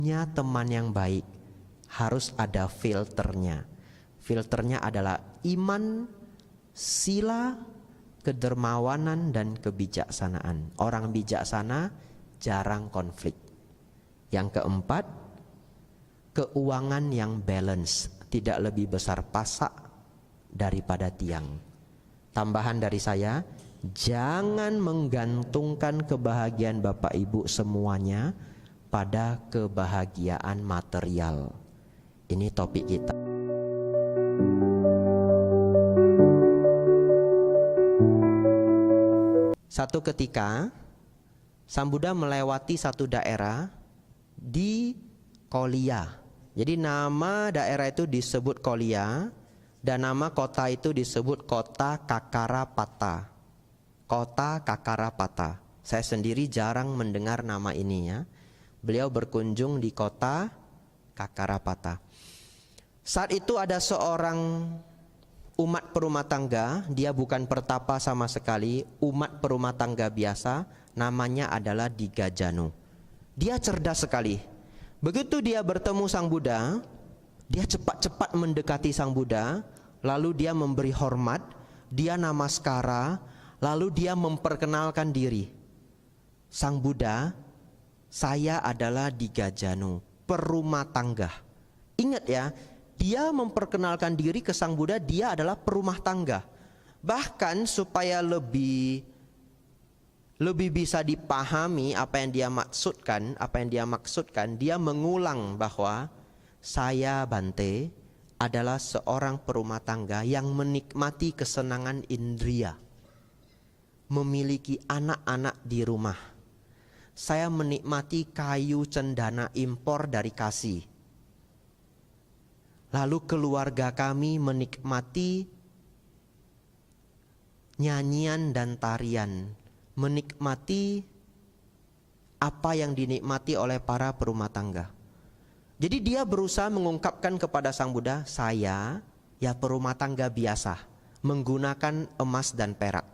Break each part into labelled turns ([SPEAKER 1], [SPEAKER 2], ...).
[SPEAKER 1] Punya teman yang baik harus ada filternya. Filternya adalah iman, sila, kedermawanan, dan kebijaksanaan. Orang bijaksana jarang konflik. Yang keempat, keuangan yang balance, tidak lebih besar pasak daripada tiang. Tambahan dari saya, jangan menggantungkan kebahagiaan Bapak Ibu semuanya pada kebahagiaan material. Ini topik kita. Satu ketika Sang Buddha melewati satu daerah di Kolia. Jadi nama daerah itu disebut Kolia dan nama kota itu disebut kota Kakarapata. Kota Kakarapata. Saya sendiri jarang mendengar nama ini ya. Beliau berkunjung di kota Kakarapata. Saat itu ada seorang umat perumah tangga, dia bukan pertapa sama sekali, umat perumah tangga biasa, namanya adalah Digajanu. Dia cerdas sekali. Begitu dia bertemu Sang Buddha, dia cepat-cepat mendekati Sang Buddha, lalu dia memberi hormat, dia namaskara, lalu dia memperkenalkan diri. Sang Buddha, saya adalah Digajanu, perumah tangga. Ingat ya, dia memperkenalkan diri ke Sang Buddha, dia adalah perumah tangga. Bahkan supaya lebih bisa dipahami apa yang dia maksudkan, dia mengulang bahwa saya Bante adalah seorang perumah tangga yang menikmati kesenangan indria. Memiliki anak-anak di rumah. Saya menikmati kayu cendana impor dari Kasih. Lalu keluarga kami menikmati nyanyian dan tarian, menikmati apa yang dinikmati oleh para perumah tangga. Jadi dia berusaha mengungkapkan kepada Sang Buddha, saya ya perumah tangga biasa, menggunakan emas dan perak.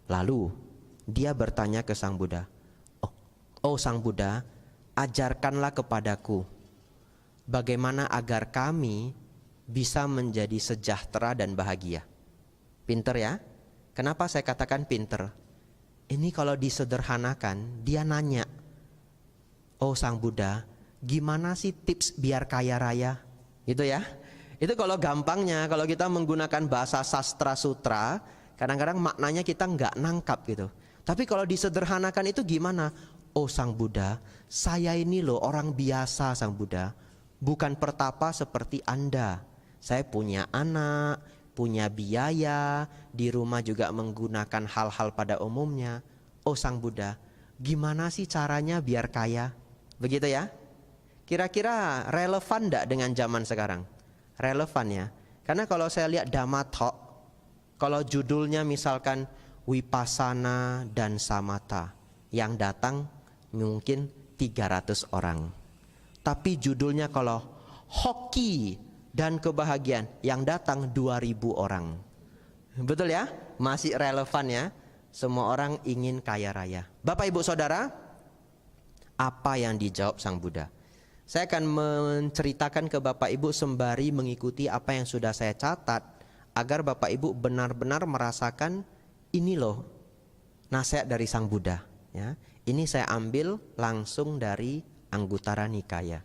[SPEAKER 1] Lalu dia bertanya ke Sang Buddha, Oh Sang Buddha, ajarkanlah kepadaku bagaimana agar kami bisa menjadi sejahtera dan bahagia. Pinter ya? Kenapa saya katakan pinter? Ini kalau disederhanakan, dia nanya, Oh Sang Buddha, gimana sih tips biar kaya raya? Gitu ya. Itu kalau gampangnya, kalau kita menggunakan bahasa sastra sutra, kadang-kadang maknanya kita nggak nangkap gitu. Tapi kalau disederhanakan itu gimana? Oh Sang Buddha, saya ini loh orang biasa Sang Buddha, bukan pertapa seperti Anda. Saya punya anak, punya biaya, di rumah juga menggunakan hal-hal pada umumnya. Oh Sang Buddha, gimana sih caranya biar kaya? Begitu ya? Kira-kira relevan enggak dengan zaman sekarang? Relevan ya. Karena kalau saya lihat Dhamma Talk, kalau judulnya misalkan Vipassana dan Samatha, yang datang mungkin 300 orang. Tapi judulnya kalau hoki dan kebahagiaan, yang datang 2000 orang. Betul ya? Masih relevan ya? Semua orang ingin kaya raya. Bapak Ibu Saudara, apa yang dijawab Sang Buddha? Saya akan menceritakan ke Bapak Ibu sembari mengikuti apa yang sudah saya catat, agar Bapak Ibu benar-benar merasakan ini loh nasihat dari Sang Buddha ya. Ini saya ambil langsung dari Anguttara Nikaya.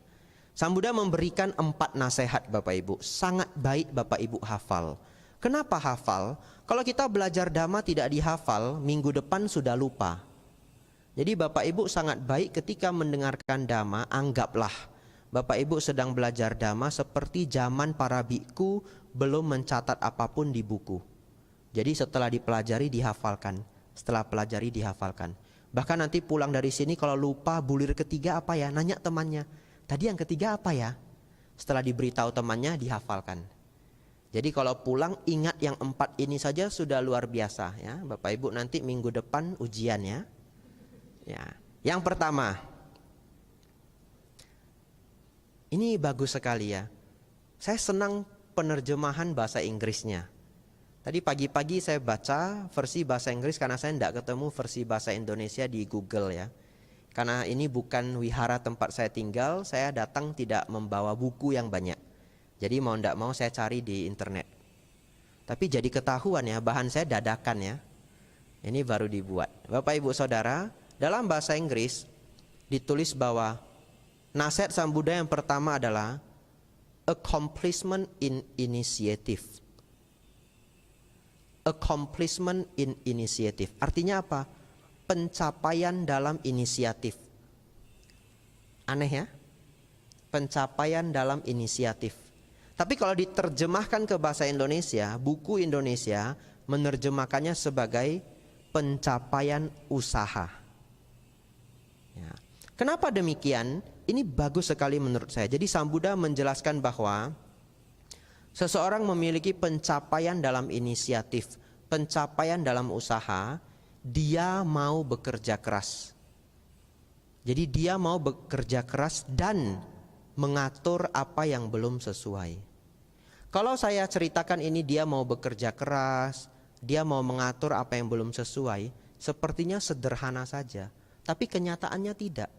[SPEAKER 1] Sang Buddha memberikan 4 nasihat Bapak Ibu. Sangat baik Bapak Ibu hafal. Kenapa hafal? Kalau kita belajar Dhamma tidak dihafal, minggu depan sudah lupa. Jadi Bapak Ibu sangat baik ketika mendengarkan Dhamma, anggaplah Bapak Ibu sedang belajar Dhamma seperti zaman para biku belum mencatat apapun di buku. Jadi setelah dipelajari dihafalkan, setelah pelajari dihafalkan. Bahkan nanti pulang dari sini kalau lupa bulir ketiga apa ya, nanya temannya, tadi yang ketiga apa ya? Setelah diberitahu temannya dihafalkan. Jadi kalau pulang ingat yang 4 ini saja sudah luar biasa ya. Bapak Ibu nanti minggu depan ujian ya. Ya. Yang pertama, ini bagus sekali ya. Saya senang penerjemahan bahasa Inggrisnya. Tadi pagi-pagi saya baca versi bahasa Inggris karena saya tidak ketemu versi bahasa Indonesia di Google ya. Karena ini bukan wihara tempat saya tinggal, saya datang tidak membawa buku yang banyak. Jadi mau tidak mau saya cari di internet. Tapi jadi ketahuan ya, bahan saya dadakan ya. Ini baru dibuat. Bapak Ibu Saudara, dalam bahasa Inggris ditulis bahwa nasihat Sang Buddha yang pertama adalah accomplishment in initiative. Accomplishment in initiative. Artinya apa? Pencapaian dalam inisiatif. Aneh ya? Pencapaian dalam inisiatif. Tapi kalau diterjemahkan ke bahasa Indonesia, buku Indonesia menerjemahkannya sebagai pencapaian usaha. Ya. Kenapa demikian? Ini bagus sekali menurut saya. Jadi Sang Buddha menjelaskan bahwa seseorang memiliki pencapaian dalam inisiatif, pencapaian dalam usaha, dia mau bekerja keras. Jadi dia mau bekerja keras dan mengatur apa yang belum sesuai. Kalau saya ceritakan ini dia mau bekerja keras, dia mau mengatur apa yang belum sesuai, sepertinya sederhana saja, tapi kenyataannya tidak.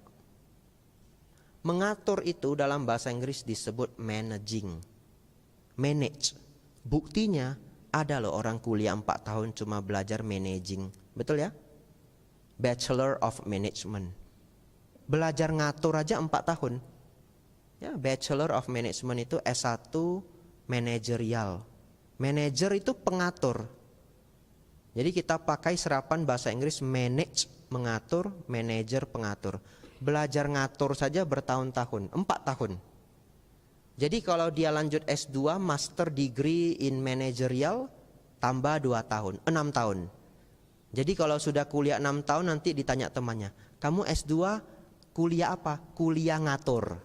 [SPEAKER 1] Mengatur itu dalam bahasa Inggris disebut managing. Manage. Buktinya ada loh orang kuliah 4 tahun cuma belajar managing. Betul ya? Bachelor of Management. Belajar ngatur aja 4 tahun. Ya, Bachelor of Management itu S1 manajerial. Manager itu pengatur. Jadi kita pakai serapan bahasa Inggris manage, mengatur, manager, pengatur. Belajar ngatur saja bertahun-tahun, 4 tahun. Jadi kalau dia lanjut S2, Master Degree in Managerial, tambah 2 tahun, 6 tahun. Jadi kalau sudah kuliah 6 tahun nanti ditanya temannya, kamu S2 kuliah apa? Kuliah ngatur.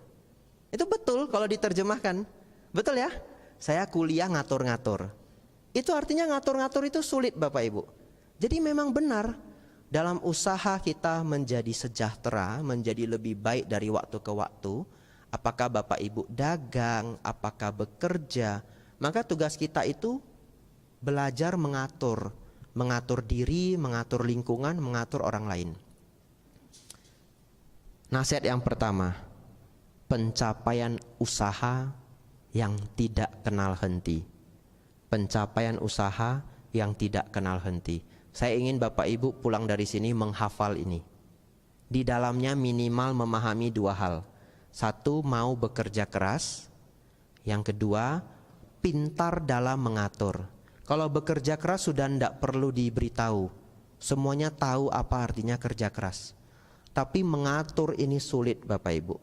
[SPEAKER 1] Itu betul kalau diterjemahkan. Betul ya? Saya kuliah ngatur-ngatur. Itu artinya ngatur-ngatur itu sulit Bapak Ibu. Jadi memang benar, dalam usaha kita menjadi sejahtera, menjadi lebih baik dari waktu ke waktu, apakah Bapak Ibu dagang, apakah bekerja, maka tugas kita itu belajar mengatur. Mengatur diri, mengatur lingkungan, mengatur orang lain. Nasihat yang pertama, pencapaian usaha yang tidak kenal henti. Pencapaian usaha yang tidak kenal henti. Saya ingin Bapak Ibu pulang dari sini menghafal ini. Di dalamnya minimal memahami 2 hal. 1, mau bekerja keras. Yang kedua, pintar dalam mengatur. Kalau bekerja keras sudah tidak perlu diberitahu. Semuanya tahu apa artinya kerja keras. Tapi mengatur ini sulit Bapak Ibu.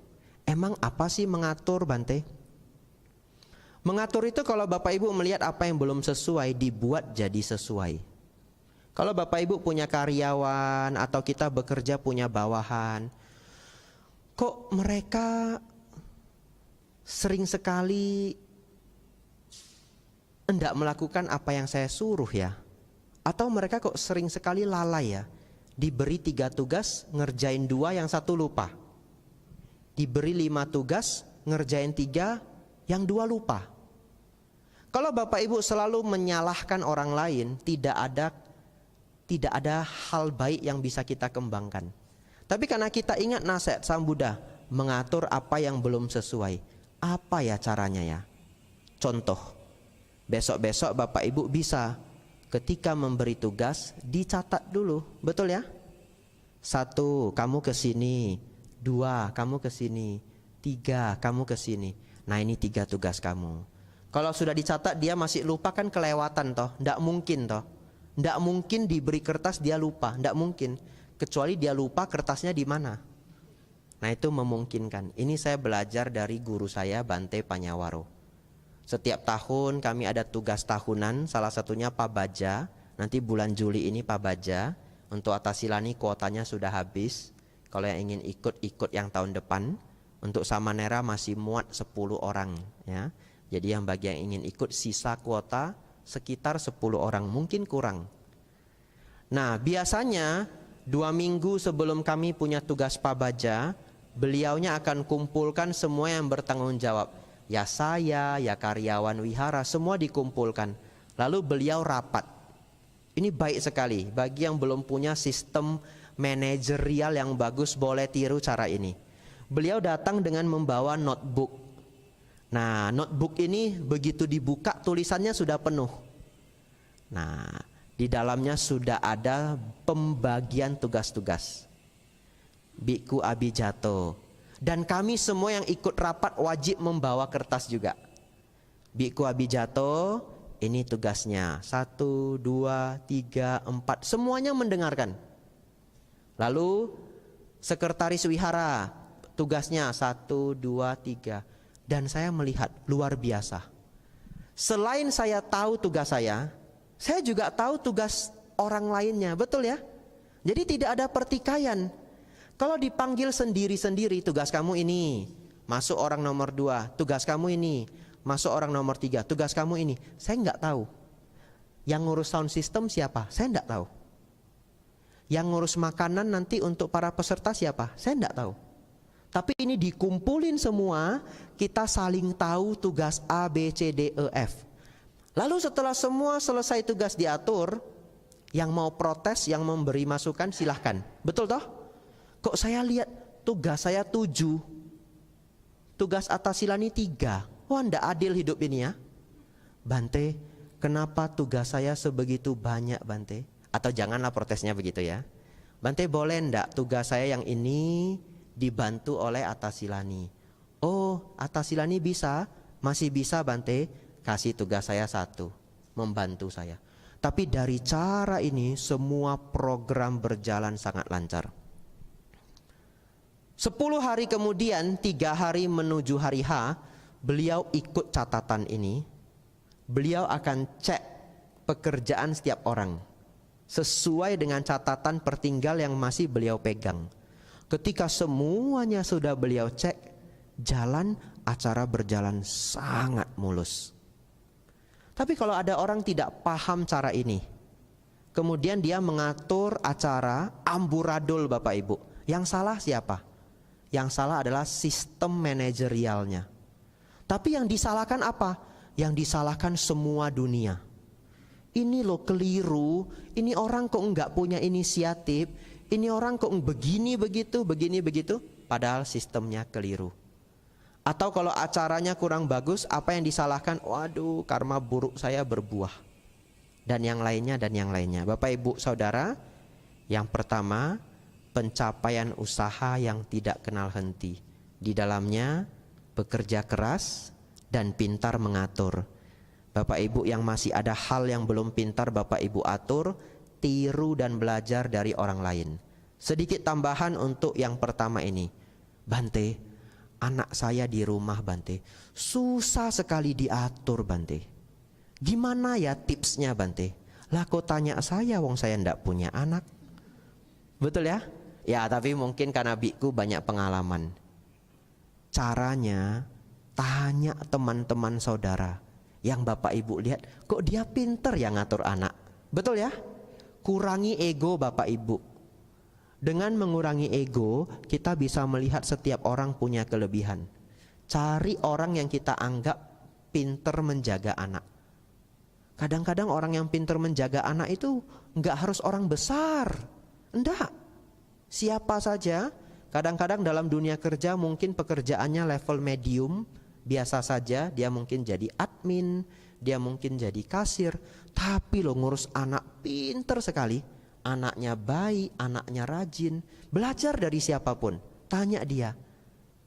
[SPEAKER 1] Emang apa sih mengatur, Bante? Mengatur itu kalau Bapak Ibu melihat apa yang belum sesuai, dibuat jadi sesuai. Kalau Bapak Ibu punya karyawan atau kita bekerja punya bawahan, kok mereka sering sekali tidak melakukan apa yang saya suruh ya? Atau mereka kok sering sekali lalai ya? Diberi 3 tugas, ngerjain 2, yang 1 lupa. Diberi 5 tugas, ngerjain 3, yang 2 lupa. Kalau Bapak Ibu selalu menyalahkan orang lain, tidak ada hal baik yang bisa kita kembangkan. Tapi karena kita ingat nasihat Sang Buddha, mengatur apa yang belum sesuai. Apa ya caranya ya? Contoh, besok-besok Bapak Ibu bisa ketika memberi tugas dicatat dulu, betul ya? 1, kamu ke sini. 2, kamu ke sini. 3, kamu ke sini. Nah ini 3 tugas kamu. Kalau sudah dicatat dia masih lupa kan kelewatan toh, ndak mungkin toh. Ndak mungkin diberi kertas dia lupa, ndak mungkin. Kecuali dia lupa kertasnya di mana. Nah itu memungkinkan. Ini saya belajar dari guru saya Bante Panyawaro. Setiap tahun kami ada tugas tahunan, salah satunya Pabaja. Nanti bulan Juli ini Pabaja. Untuk Atasilani kuotanya sudah habis. Kalau yang ingin ikut yang tahun depan. Untuk Samanera masih muat 10 orang ya. Jadi yang bagi yang ingin ikut sisa kuota sekitar 10 orang, mungkin kurang. Nah biasanya 2 minggu sebelum kami punya tugas Pabaja, beliaunya akan kumpulkan semua yang bertanggung jawab. Ya saya, ya karyawan wihara, semua dikumpulkan. Lalu beliau rapat. Ini baik sekali bagi yang belum punya sistem manajerial yang bagus boleh tiru cara ini. Beliau datang dengan membawa notebook. Nah, notebook ini begitu dibuka tulisannya sudah penuh. Nah, di dalamnya sudah ada pembagian tugas-tugas. Biku Abijato. Dan kami semua yang ikut rapat wajib membawa kertas juga. Biku Abijato, ini tugasnya 1, 2, 3, 4. Semuanya mendengarkan. Lalu sekretaris wihara, tugasnya 1, 2, 3. Dan saya melihat luar biasa. Selain saya tahu tugas saya juga tahu tugas orang lainnya, betul ya? Jadi tidak ada pertikaian. Kalau dipanggil sendiri-sendiri, tugas kamu ini, masuk orang nomor 2, tugas kamu ini, masuk orang nomor 3, tugas kamu ini. Saya nggak tahu. Yang ngurus sound system siapa? Saya nggak tahu. Yang ngurus makanan nanti untuk para peserta siapa? Saya nggak tahu. Tapi ini dikumpulin semua, kita saling tahu tugas A, B, C, D, E, F. Lalu setelah semua selesai tugas diatur, yang mau protes, yang memberi masukan silahkan. Betul toh? Kok saya lihat tugas saya 7, tugas Atasilani 3. Wah, ndak adil hidup ini ya. Bante, kenapa tugas saya sebegitu banyak Bante? Atau janganlah protesnya begitu ya. Bante, boleh ndak tugas saya yang ini dibantu oleh Atasilani? Oh, Atasilani bisa, masih bisa Bante, kasih tugas saya 1, membantu saya. Tapi dari cara ini semua program berjalan sangat lancar. 10 hari kemudian, 3 hari menuju hari H, beliau ikut catatan ini. Beliau akan cek pekerjaan setiap orang sesuai dengan catatan pertinggal yang masih beliau pegang. Ketika semuanya sudah beliau cek, acara berjalan sangat mulus. Tapi kalau ada orang tidak paham cara ini, kemudian dia mengatur acara amburadul Bapak Ibu, yang salah siapa? Yang salah adalah sistem manajerialnya. Tapi yang disalahkan apa? Yang disalahkan semua dunia. Ini loh keliru, ini orang kok enggak punya inisiatif, ini orang kok begini begitu, padahal sistemnya keliru. Atau kalau acaranya kurang bagus, apa yang disalahkan? Waduh, karma buruk saya berbuah. Dan yang lainnya. Bapak Ibu Saudara, yang pertama, pencapaian usaha yang tidak kenal henti. Di dalamnya bekerja keras dan pintar mengatur. Bapak Ibu yang masih ada hal yang belum pintar Bapak Ibu atur, tiru dan belajar dari orang lain. Sedikit tambahan untuk yang pertama ini. Bante, anak saya di rumah Bante, susah sekali diatur Bante. Gimana ya tipsnya Bante? Lah kok tanya saya, wong saya ndak punya anak. Betul ya? Ya, tapi mungkin karena biku banyak pengalaman. Caranya tanya teman-teman saudara yang Bapak Ibu lihat, kok dia pinter ya ngatur anak. Betul ya? Kurangi ego Bapak Ibu. Dengan mengurangi ego, kita bisa melihat setiap orang punya kelebihan. Cari orang yang kita anggap pinter menjaga anak. Kadang-kadang orang yang pinter menjaga anak itu nggak harus orang besar. Enggak. Siapa saja. Kadang-kadang dalam dunia kerja mungkin pekerjaannya level medium, biasa saja, dia mungkin jadi admin, dia mungkin jadi kasir, tapi lo ngurus anak pinter sekali. Anaknya baik, anaknya rajin. Belajar dari siapapun, tanya dia,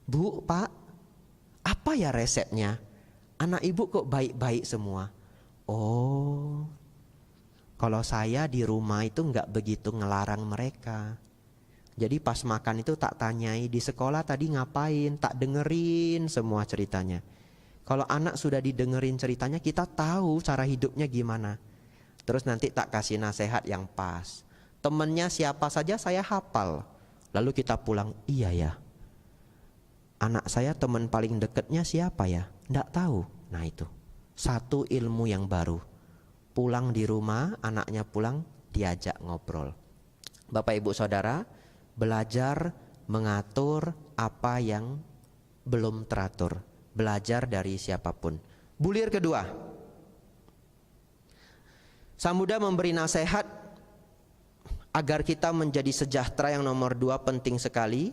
[SPEAKER 1] Bu, Pak, apa ya resepnya? Anak ibu kok baik-baik semua? Oh, kalau saya di rumah itu nggak begitu ngelarang mereka. Jadi pas makan itu tak tanyai di sekolah tadi ngapain, tak dengerin semua ceritanya. Kalau anak sudah didengerin ceritanya, kita tahu cara hidupnya gimana. Terus nanti tak kasih nasihat yang pas. Temennya siapa saja saya hafal. Lalu kita pulang, iya ya, anak saya teman paling dekatnya siapa ya? Nggak tahu. Nah itu, satu ilmu yang baru. Pulang di rumah, anaknya pulang, diajak ngobrol. Bapak Ibu Saudara, belajar mengatur apa yang belum teratur. Belajar dari siapapun. Bulir kedua, Sang Buddha memberi nasihat Agar kita menjadi sejahtera, yang nomor 2 penting sekali,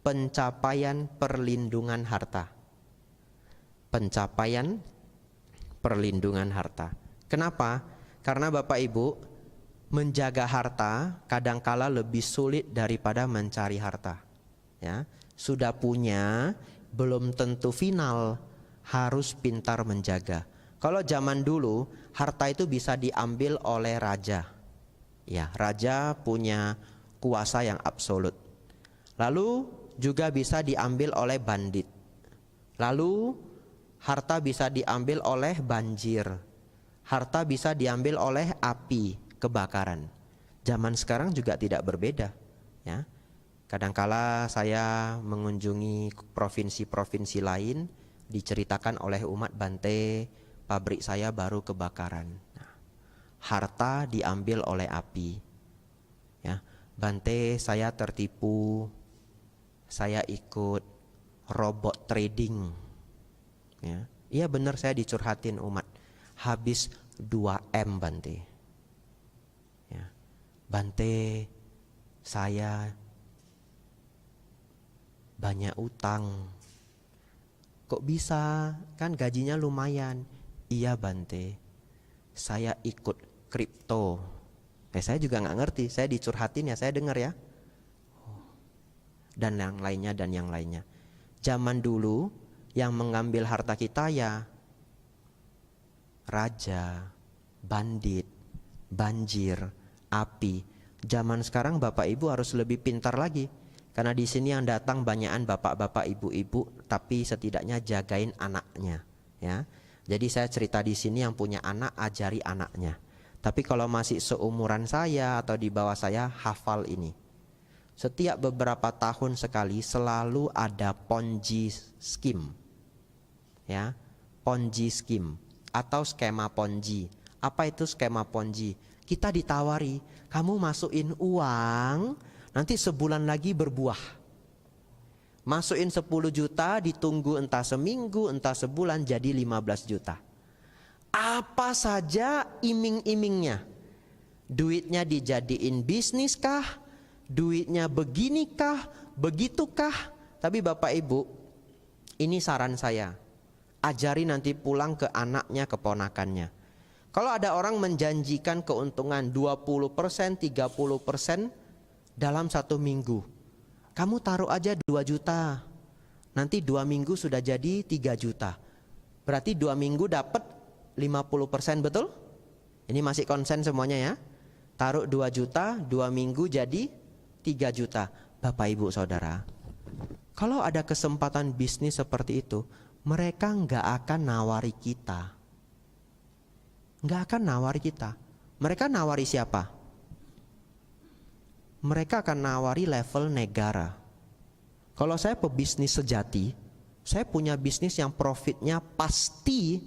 [SPEAKER 1] pencapaian perlindungan harta. Pencapaian perlindungan harta. Kenapa? Karena Bapak Ibu, menjaga harta kadangkala lebih sulit daripada mencari harta. Ya, sudah punya belum tentu final, harus pintar menjaga. Kalau zaman dulu harta itu bisa diambil oleh raja. Ya, raja punya kuasa yang absolut. Lalu juga bisa diambil oleh bandit. Lalu harta bisa diambil oleh banjir. Harta bisa diambil oleh api, kebakaran. Zaman sekarang juga tidak berbeda, ya. Kadangkala saya mengunjungi provinsi-provinsi lain, diceritakan oleh umat Bante, pabrik saya baru kebakaran. Nah, harta diambil oleh api. Ya, Bante, saya tertipu, saya ikut robot trading. Ya, iya benar, saya dicurhatin umat, habis 2M Bante. Ya, Bante, saya banyak utang. Kok bisa? Kan gajinya lumayan. Iya Bante, saya ikut kripto. Saya juga nggak ngerti, saya dicurhatin ya, saya dengar ya. Dan yang lainnya dan yang lainnya. Zaman dulu yang mengambil harta kita ya raja, bandit, banjir, api. Zaman sekarang Bapak Ibu harus lebih pintar lagi. Karena di sini yang datang banyakan bapak-bapak, ibu-ibu, tapi setidaknya jagain anaknya, ya. Jadi saya cerita di sini yang punya anak, ajari anaknya. Tapi kalau masih seumuran saya atau di bawah saya, hafal ini. Setiap beberapa tahun sekali selalu ada Ponzi scheme, ya, Ponzi scheme atau skema Ponzi. Apa itu skema Ponzi? Kita ditawari, kamu masukin uang, nanti sebulan lagi berbuah. Masukin 10 juta, ditunggu entah seminggu, entah sebulan, jadi 15 juta. Apa saja iming-imingnya. Duitnya dijadiin bisnis kah? Duitnya beginikah? Begitukah? Tapi Bapak Ibu, ini saran saya. Ajari nanti pulang ke anaknya, keponakannya. Kalau ada orang menjanjikan keuntungan 20%, 30%, dalam 1 minggu, kamu taruh aja 2 juta. Nanti 2 minggu sudah jadi 3 juta. Berarti 2 minggu dapat 50%, betul? Ini masih konsen semuanya ya. Taruh 2 juta, 2 minggu jadi 3 juta. Bapak Ibu Saudara, kalau ada kesempatan bisnis seperti itu, mereka nggak akan nawari kita. Nggak akan nawari kita. Mereka nawari siapa? Mereka akan nawari level negara. Kalau saya pebisnis sejati, saya punya bisnis yang profitnya pasti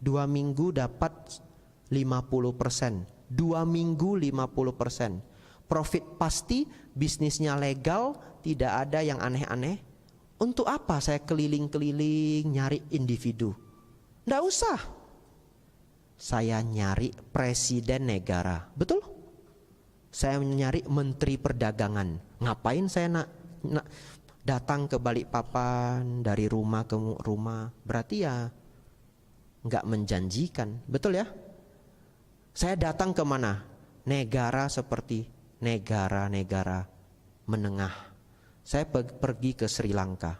[SPEAKER 1] 2 minggu dapat 50%, 2 minggu 50%. Profit pasti, bisnisnya legal, tidak ada yang aneh-aneh. Untuk apa saya keliling-keliling nyari individu? Nggak usah. Saya nyari presiden negara, betul? Saya nyari menteri perdagangan. Ngapain saya datang ke Balikpapan dari rumah ke rumah? Berarti ya nggak menjanjikan, betul ya? Saya datang ke mana? Negara seperti negara-negara menengah. Saya pergi ke Sri Lanka,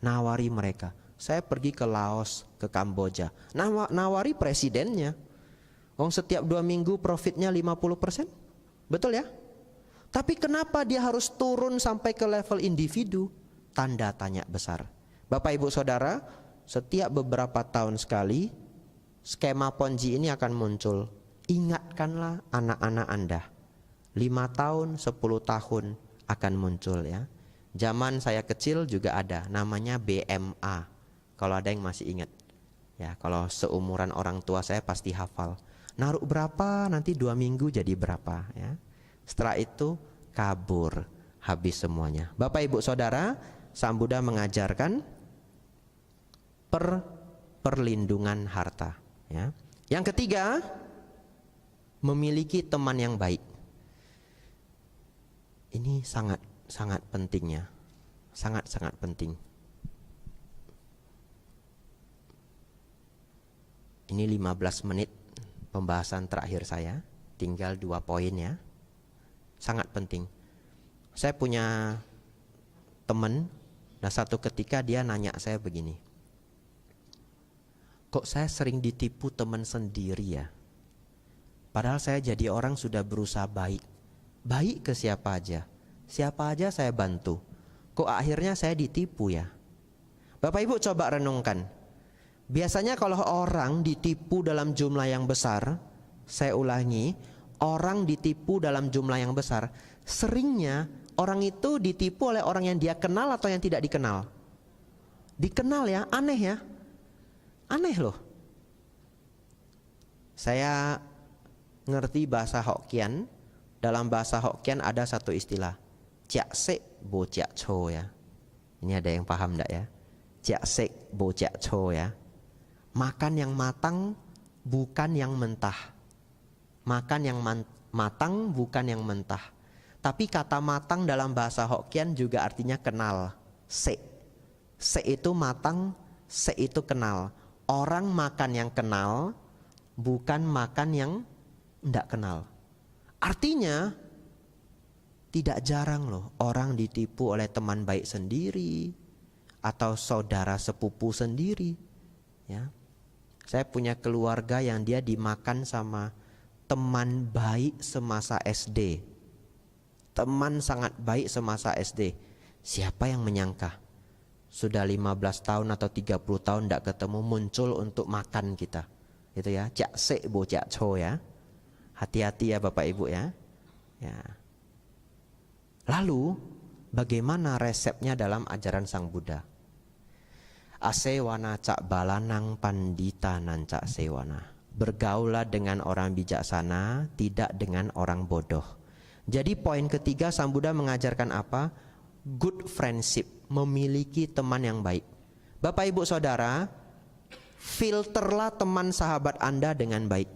[SPEAKER 1] nawari mereka. Saya pergi ke Laos, ke Kamboja, nawari presidennya. Setiap 2 minggu profitnya 50%. Betul ya? Tapi kenapa dia harus turun sampai ke level individu? Tanda tanya besar. Bapak Ibu Saudara, setiap beberapa tahun sekali skema Ponzi ini akan muncul. Ingatkanlah anak-anak Anda. 5 tahun, 10 tahun akan muncul ya. Zaman saya kecil juga ada, namanya BMA. Kalau ada yang masih ingat. Ya, kalau seumuran orang tua saya pasti hafal. Naruh berapa, nanti 2 minggu jadi berapa ya. Setelah itu kabur, habis semuanya. Bapak Ibu Saudara, Sang Buddha mengajarkan perlindungan harta ya. Yang ketiga, memiliki teman yang baik. Ini sangat pentingnya. Sangat penting. Ini 15 menit pembahasan terakhir saya. Tinggal 2 poin ya. Sangat penting. Saya punya teman, nah satu ketika dia nanya saya begini, kok saya sering ditipu teman sendiri ya? Padahal saya jadi orang sudah berusaha baik. Baik ke siapa aja saya bantu. Kok akhirnya saya ditipu ya? Bapak Ibu coba renungkan. Biasanya kalau orang ditipu dalam jumlah yang besar, saya ulangi, orang ditipu dalam jumlah yang besar, seringnya orang itu ditipu oleh orang yang dia kenal atau yang tidak dikenal. Dikenal ya, aneh ya. Aneh loh. Saya ngerti bahasa Hokkien. Dalam bahasa Hokkien ada satu istilah, Jiak sek bo jiak cho ya. Ini ada yang paham enggak ya? Jiak sek bo jiak cho ya. Makan yang matang bukan yang mentah. Makan yang matang bukan yang mentah. Tapi kata matang dalam bahasa Hokkien juga artinya kenal. Se. Se itu matang, se itu kenal. Orang makan yang kenal, bukan makan yang tidak kenal. Artinya tidak jarang loh orang ditipu oleh teman baik sendiri atau saudara sepupu sendiri. Ya. Saya punya keluarga yang dia dimakan sama teman baik semasa SD. Teman sangat baik semasa SD. Siapa yang menyangka sudah 15 tahun atau 30 tahun tidak ketemu muncul untuk makan kita. Itu ya, jak sek bo jak cho ya. Hati-hati ya Bapak Ibu ya. Ya. Lalu bagaimana resepnya dalam ajaran Sang Buddha? Asewana cak balanang pandita nancak sewana. Bergaulah dengan orang bijaksana, tidak dengan orang bodoh. Jadi poin ketiga Sang Buddha mengajarkan apa? Good friendship, memiliki teman yang baik. Bapak Ibu Saudara, filterlah teman sahabat Anda dengan baik.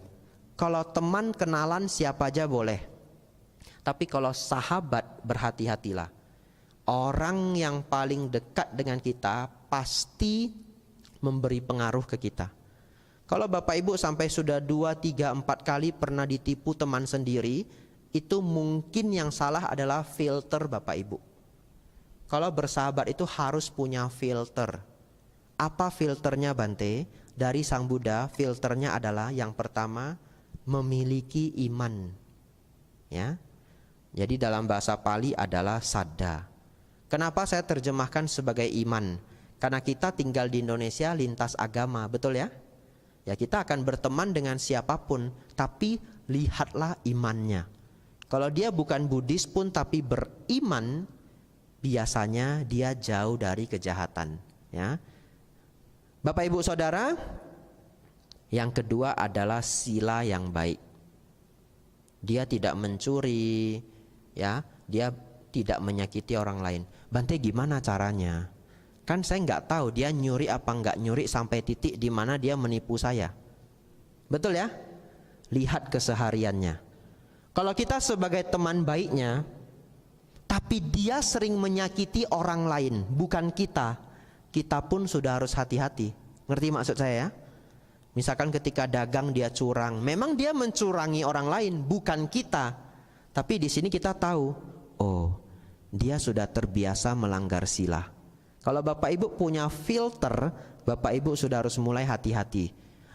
[SPEAKER 1] Kalau teman kenalan siapa aja boleh. Tapi kalau sahabat berhati-hatilah. Orang yang paling dekat dengan kita pasti memberi pengaruh ke kita. Kalau Bapak Ibu sampai sudah 2, 3, 4 kali pernah ditipu teman sendiri, itu mungkin yang salah adalah filter Bapak Ibu. Kalau bersahabat itu harus punya filter. Apa filternya Bante? Dari Sang Buddha, filternya adalah yang pertama, memiliki iman. Ya. Jadi dalam bahasa Pali adalah saddha. Kenapa saya terjemahkan sebagai iman? Karena kita tinggal di Indonesia lintas agama, betul ya? Ya kita akan berteman dengan siapapun, tapi lihatlah imannya. Kalau dia bukan Buddhis pun tapi beriman, biasanya dia jauh dari kejahatan. Ya, Bapak Ibu Saudara, yang kedua adalah sila yang baik. Dia tidak mencuri, ya, dia tidak menyakiti orang lain. Bante gimana caranya? Kan saya nggak tahu dia nyuri apa nggak nyuri sampai titik di mana dia menipu saya. Betul ya? Lihat kesehariannya. Kalau kita sebagai teman baiknya, tapi dia sering menyakiti orang lain, bukan kita, kita pun sudah harus hati-hati. Ngerti maksud saya ya? Misalkan ketika dagang dia curang, memang dia mencurangi orang lain, bukan kita. Tapi di sini kita tahu, oh, dia sudah terbiasa melanggar sila. Kalau Bapak Ibu punya filter, Bapak Ibu sudah harus mulai hati-hati.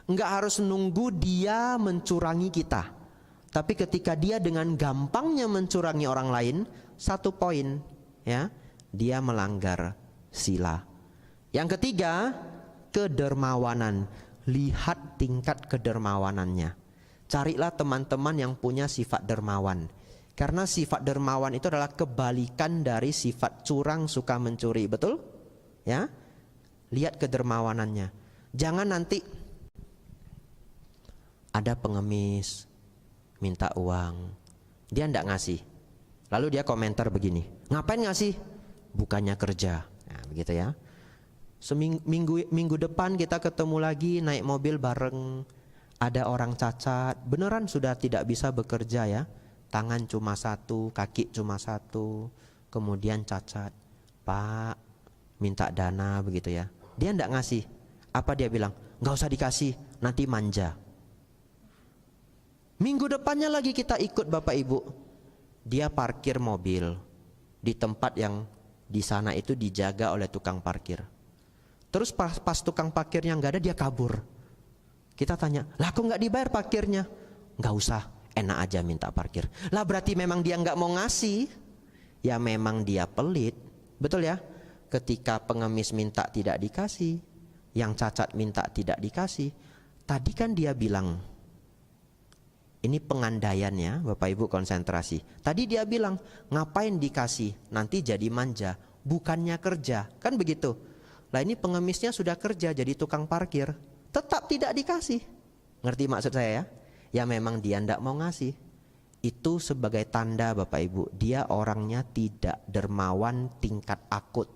[SPEAKER 1] Enggak harus nunggu dia mencurangi kita. Tapi ketika dia dengan gampangnya mencurangi orang lain, satu poin, ya, dia melanggar sila. Yang ketiga, kedermawanan. Lihat tingkat kedermawanannya. Carilah teman-teman yang punya sifat dermawan. Karena sifat dermawan itu adalah kebalikan dari sifat curang suka mencuri, betul? Ya, lihat kedermawanannya. Jangan nanti ada pengemis minta uang, dia ndak ngasih. Lalu dia komentar begini, ngapain ngasih? Bukannya kerja. Nah, begitu ya. Minggu depan kita ketemu lagi naik mobil bareng. Ada orang cacat, beneran sudah tidak bisa bekerja ya. tangan cuma satu, kaki cuma satu, kemudian cacat. Pak, minta dana begitu ya. Dia enggak ngasih. Apa dia bilang? Nggak usah dikasih, nanti manja. Minggu depannya lagi kita ikut Bapak Ibu. Dia parkir mobil di tempat yang di sana itu dijaga oleh tukang parkir. Terus pas tukang parkirnya nggak ada, dia kabur. Kita tanya, lah kok nggak dibayar parkirnya? Nggak usah, enak aja minta parkir. Lah berarti memang dia nggak mau ngasih. Ya memang dia pelit, betul ya? Ketika pengemis minta tidak dikasih, yang cacat minta tidak dikasih. Tadi kan dia bilang, ini pengandaiannya, Bapak Ibu konsentrasi. Tadi dia bilang, ngapain dikasih, nanti jadi manja, bukannya kerja, kan begitu. Lah ini pengemisnya sudah kerja jadi tukang parkir, tetap tidak dikasih. Ngerti maksud saya ya? Ya memang dia tidak mau ngasih. Itu sebagai tanda Bapak Ibu, dia orangnya tidak dermawan tingkat akut.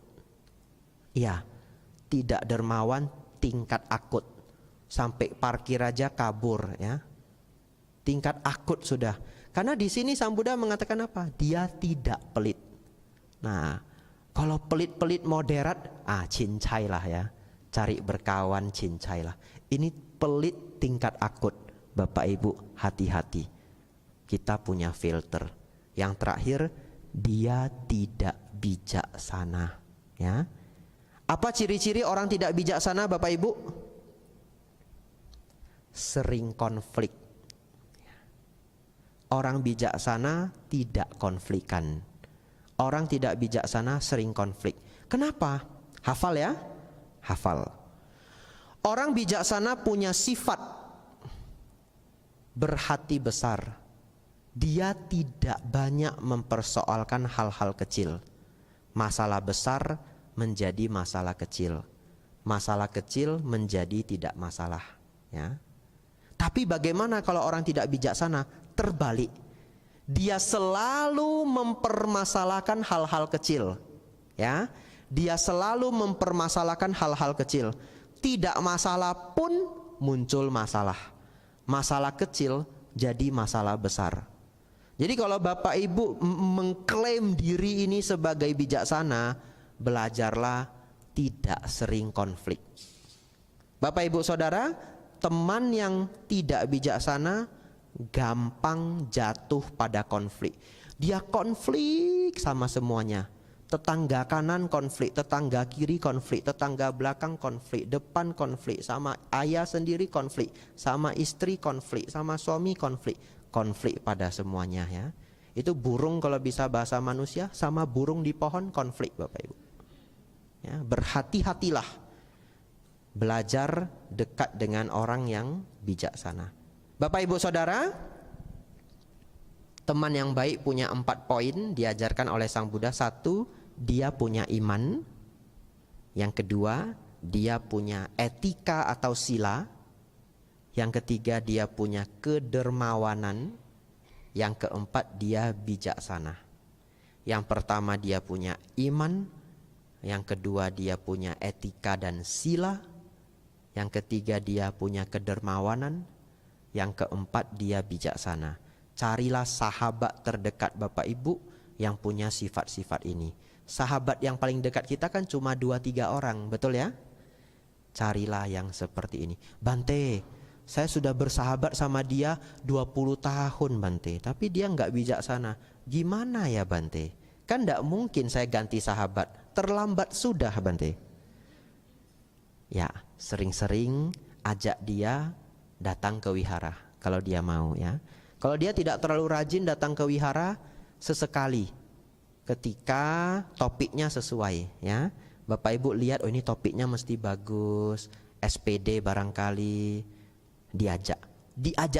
[SPEAKER 1] Iya, tidak dermawan tingkat akut. Sampai parkir aja kabur ya. Tingkat akut sudah. Karena di sini Sang Buddha mengatakan apa? Dia tidak pelit. Nah, kalau pelit-pelit moderat, cincai lah ya. Cari berkawan, cincai lah. Ini pelit tingkat akut. Bapak Ibu, hati-hati. Kita punya filter. Yang terakhir, dia tidak bijaksana. Ya. Apa ciri-ciri orang tidak bijaksana Bapak Ibu? Sering konflik. Orang bijaksana tidak konflikan. Orang tidak bijaksana sering konflik. Kenapa? Hafal ya? Hafal. Orang bijaksana punya sifat berhati besar. Dia tidak banyak mempersoalkan hal-hal kecil. Masalah besar menjadi masalah kecil. Masalah kecil menjadi tidak masalah, ya. Tapi bagaimana kalau orang tidak bijaksana? Terbalik. Dia selalu mempermasalahkan hal-hal kecil, ya. Dia selalu mempermasalahkan hal-hal kecil. Tidak masalah pun muncul masalah. Masalah kecil jadi masalah besar. Jadi kalau Bapak Ibu mengklaim diri ini sebagai bijaksana, belajarlah tidak sering konflik. Bapak Ibu Saudara, teman yang tidak bijaksana gampang jatuh pada konflik. Dia konflik sama semuanya. Tetangga kanan konflik, tetangga kiri konflik, tetangga belakang konflik, depan konflik, sama ayah sendiri konflik, sama istri konflik, sama suami konflik. Konflik pada semuanya ya. Itu burung kalau bisa bahasa manusia, sama burung di pohon konflik Bapak Ibu. Ya, berhati-hatilah. Belajar dekat dengan orang yang bijaksana. Bapak Ibu Saudara, teman yang baik punya 4 poin diajarkan oleh Sang Buddha. 1, dia punya iman. Yang kedua, dia punya etika atau sila. Yang ketiga, dia punya kedermawanan. Yang keempat, dia bijaksana. Yang pertama, dia punya iman. Yang kedua, dia punya etika dan sila. Yang ketiga, dia punya kedermawanan. Yang keempat, dia bijaksana. Carilah sahabat terdekat Bapak Ibu yang punya sifat-sifat ini. Sahabat yang paling dekat kita kan cuma 2-3 orang, betul ya? Carilah yang seperti ini. Bante, saya sudah bersahabat sama dia 20 tahun Bante, tapi dia nggak bijaksana. Gimana ya Bante? Kan nggak mungkin saya ganti sahabat, terlambat sudah Bante. Ya, sering-sering ajak dia datang ke wihara kalau dia mau ya. Kalau dia tidak terlalu rajin datang ke wihara, sesekali ketika topiknya sesuai ya. Bapak Ibu lihat, oh ini topiknya mesti bagus, SPD barangkali, diajak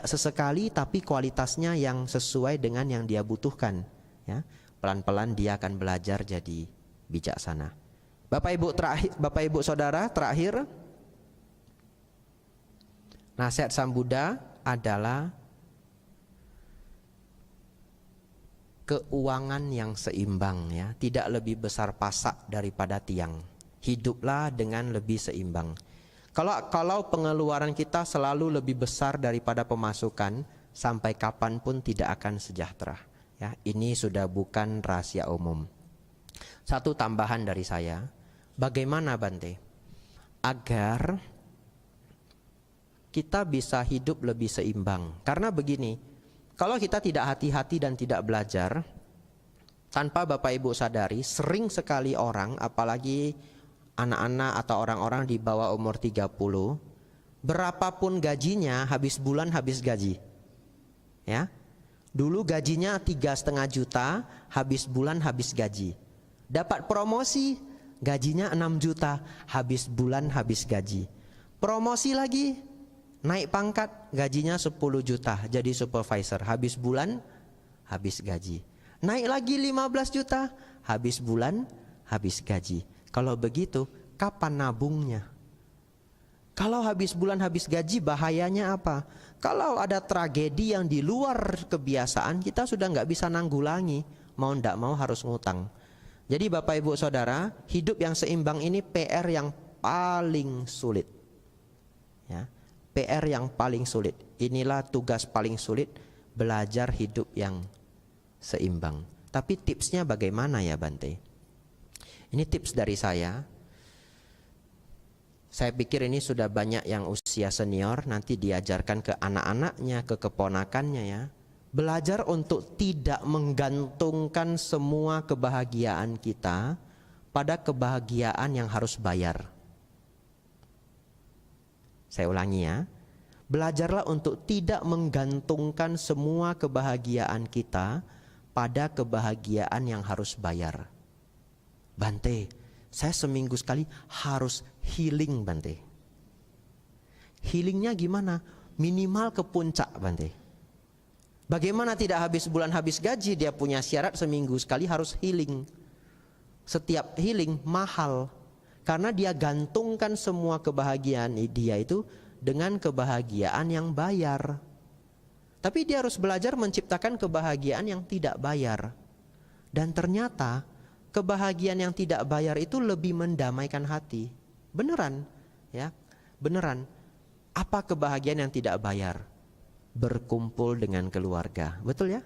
[SPEAKER 1] sesekali tapi kualitasnya yang sesuai dengan yang dia butuhkan ya. Pelan-pelan dia akan belajar jadi bijaksana. Bapak Ibu terakhir, Bapak Ibu Saudara, terakhir nasihat Sang Buddha adalah keuangan yang seimbang ya, tidak lebih besar pasak daripada tiang. Hiduplah dengan lebih seimbang. Kalau pengeluaran kita selalu lebih besar daripada pemasukan, sampai kapanpun tidak akan sejahtera. Ya, ini sudah bukan rahasia umum. Satu tambahan dari saya, bagaimana Bante agar kita bisa hidup lebih seimbang? Karena begini, kalau kita tidak hati-hati dan tidak belajar, tanpa Bapak Ibu sadari, sering sekali orang, apalagi anak-anak atau orang-orang di bawah umur 30, berapapun gajinya, habis bulan habis gaji. Ya, dulu gajinya 3,5 juta, habis bulan habis gaji. Dapat promosi, gajinya 6 juta, habis bulan habis gaji. Promosi lagi, naik pangkat, gajinya 10 juta, jadi supervisor, habis bulan habis gaji. Naik lagi 15 juta, habis bulan habis gaji. Kalau begitu, kapan nabungnya? Kalau habis bulan habis gaji, bahayanya apa? Kalau ada tragedi yang di luar kebiasaan, kita sudah nggak bisa nanggulangi, mau ndak mau harus ngutang. Jadi Bapak Ibu Saudara, hidup yang seimbang ini PR yang paling sulit. Ya, PR yang paling sulit. Inilah tugas paling sulit, belajar hidup yang seimbang. Tapi tipsnya bagaimana ya Bante? Ini tips dari saya. Saya pikir ini sudah banyak yang usia senior, nanti diajarkan ke anak-anaknya, ke keponakannya ya. Belajar untuk tidak menggantungkan semua kebahagiaan kita pada kebahagiaan yang harus bayar. Saya ulangi ya. Belajarlah untuk tidak menggantungkan semua kebahagiaan kita pada kebahagiaan yang harus bayar. Bante, saya seminggu sekali harus healing Bante. Healingnya gimana? Minimal ke puncak Bante. Bagaimana tidak habis bulan habis gaji, dia punya syarat seminggu sekali harus healing. Setiap healing mahal, karena dia gantungkan semua kebahagiaan dia itu dengan kebahagiaan yang bayar. Tapi dia harus belajar menciptakan kebahagiaan yang tidak bayar. Dan ternyata kebahagiaan yang tidak bayar itu lebih mendamaikan hati. Beneran, ya, beneran. Apa kebahagiaan yang tidak bayar? Berkumpul dengan keluarga, betul ya?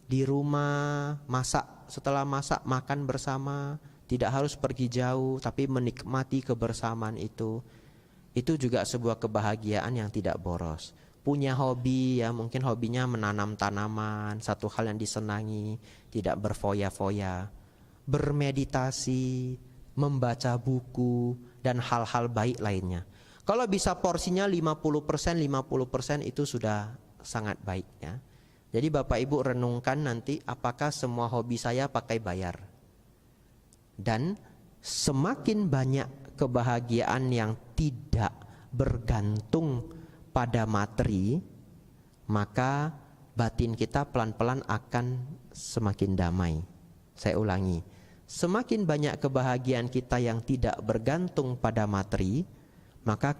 [SPEAKER 1] Di rumah, masak, setelah masak makan bersama, tidak harus pergi jauh, tapi menikmati kebersamaan itu. Itu juga sebuah kebahagiaan yang tidak boros. Punya hobi ya, mungkin hobinya menanam tanaman, satu hal yang disenangi, tidak berfoya-foya. Bermeditasi, membaca buku, dan hal-hal baik lainnya. Kalau bisa porsinya 50% itu sudah sangat baik ya. Jadi Bapak Ibu renungkan nanti apakah semua hobi saya pakai bayar. Dan semakin banyak kebahagiaan yang tidak bergantung pada materi, maka batin kita pelan-pelan akan semakin damai. Saya ulangi, semakin banyak kebahagiaan kita yang tidak bergantung pada materi, maka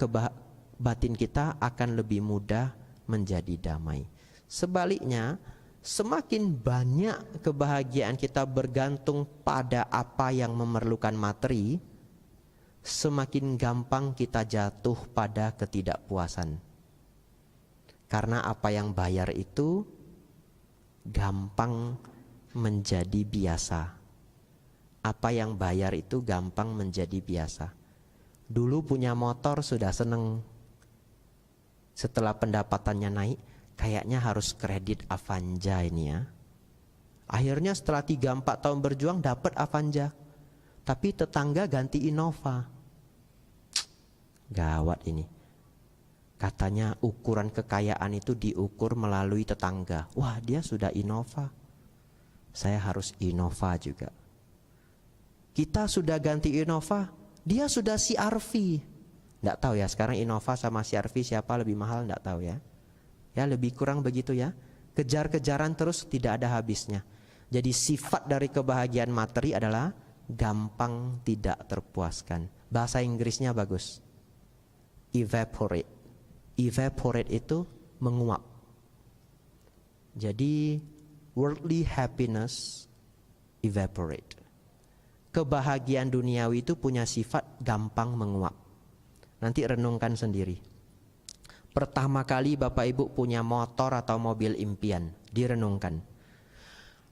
[SPEAKER 1] batin kita akan lebih mudah menjadi damai. Sebaliknya, semakin banyak kebahagiaan kita bergantung pada apa yang memerlukan materi, semakin gampang kita jatuh pada ketidakpuasan. Karena apa yang bayar itu gampang menjadi biasa. Apa yang bayar itu gampang menjadi biasa. Dulu punya motor sudah seneng. Setelah pendapatannya naik, kayaknya harus kredit Avanza ini ya. Akhirnya setelah 3-4 tahun berjuang dapat Avanza. Tapi tetangga ganti Innova. Gawat ini. Katanya ukuran kekayaan itu diukur melalui tetangga. Wah, dia sudah Innova, saya harus Innova juga. Kita sudah ganti Innova, dia sudah CR-V. Nggak tahu ya sekarang Innova sama CR-V siapa lebih mahal, nggak tahu ya. Ya lebih kurang begitu ya. Kejar-kejaran terus tidak ada habisnya. Jadi sifat dari kebahagiaan materi adalah gampang tidak terpuaskan. Bahasa Inggrisnya bagus. Evaporate. Evaporate itu menguap. Jadi worldly happiness evaporate. Kebahagiaan duniawi itu punya sifat gampang menguap. Nanti renungkan sendiri. Pertama kali Bapak Ibu punya motor atau mobil impian, direnungkan.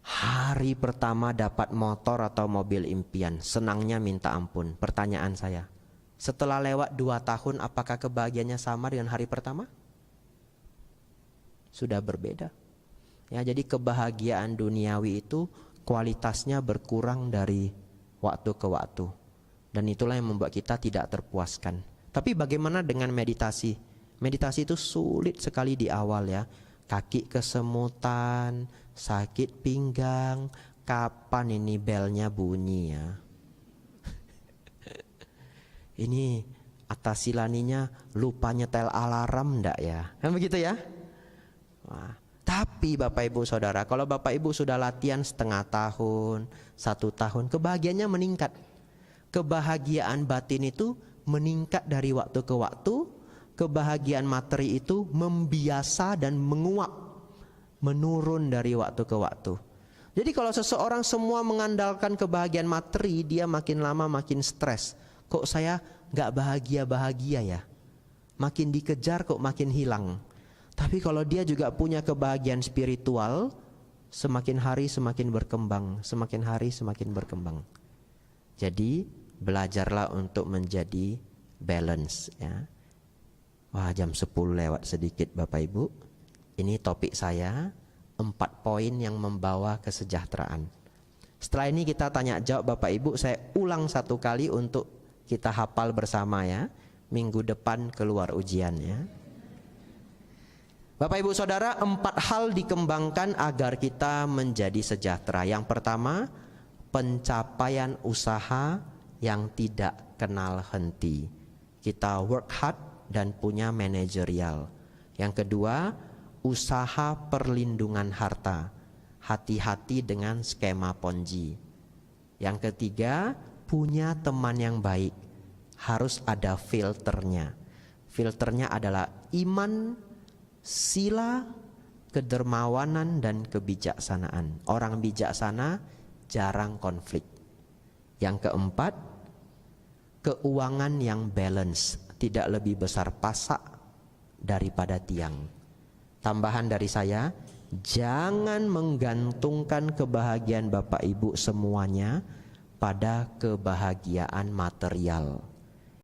[SPEAKER 1] Hari pertama dapat motor atau mobil impian, senangnya minta ampun. Pertanyaan saya, setelah lewat 2 tahun apakah kebahagiaannya sama dengan hari pertama? Sudah berbeda. Ya, jadi kebahagiaan duniawi itu kualitasnya berkurang dari waktu ke waktu. Dan itulah yang membuat kita tidak terpuaskan. Tapi bagaimana dengan meditasi? Meditasi itu sulit sekali di awal ya. Kaki kesemutan, sakit pinggang, kapan ini belnya bunyi ya. Ini atas silaninya lupa nyetel alarm enggak ya? Kan begitu ya? Wah. Tapi Bapak Ibu Saudara, kalau Bapak Ibu sudah latihan setengah tahun, 1 tahun, kebahagiaannya meningkat. Kebahagiaan batin itu meningkat dari waktu ke waktu. Kebahagiaan materi itu membiasa dan menguap, menurun dari waktu ke waktu. Jadi kalau seseorang semua mengandalkan kebahagiaan materi, dia makin lama makin stres. Kok saya gak bahagia-bahagia ya? Makin dikejar kok makin hilang. Tapi kalau dia juga punya kebahagiaan spiritual, semakin hari semakin berkembang, semakin hari semakin berkembang. Jadi belajarlah untuk menjadi balance ya. Wah, jam 10 lewat sedikit Bapak Ibu. Ini topik saya, 4 poin yang membawa kesejahteraan. Setelah ini kita tanya jawab Bapak Ibu. Saya ulang 1 kali untuk kita hafal bersama ya. Minggu depan keluar ujian ya. Bapak Ibu Saudara, 4 hal dikembangkan agar kita menjadi sejahtera. Yang pertama, pencapaian usaha yang tidak kenal henti. Kita work hard dan punya manajerial. Yang kedua, usaha perlindungan harta. Hati-hati dengan skema Ponzi. Yang ketiga, punya teman yang baik. Harus ada filternya. Filternya adalah iman, sila, kedermawanan, dan kebijaksanaan. Orang bijaksana jarang konflik. Yang keempat, keuangan yang balance. Tidak lebih besar pasak daripada tiang. Tambahan dari saya, jangan menggantungkan kebahagiaan Bapak Ibu semuanya pada kebahagiaan material.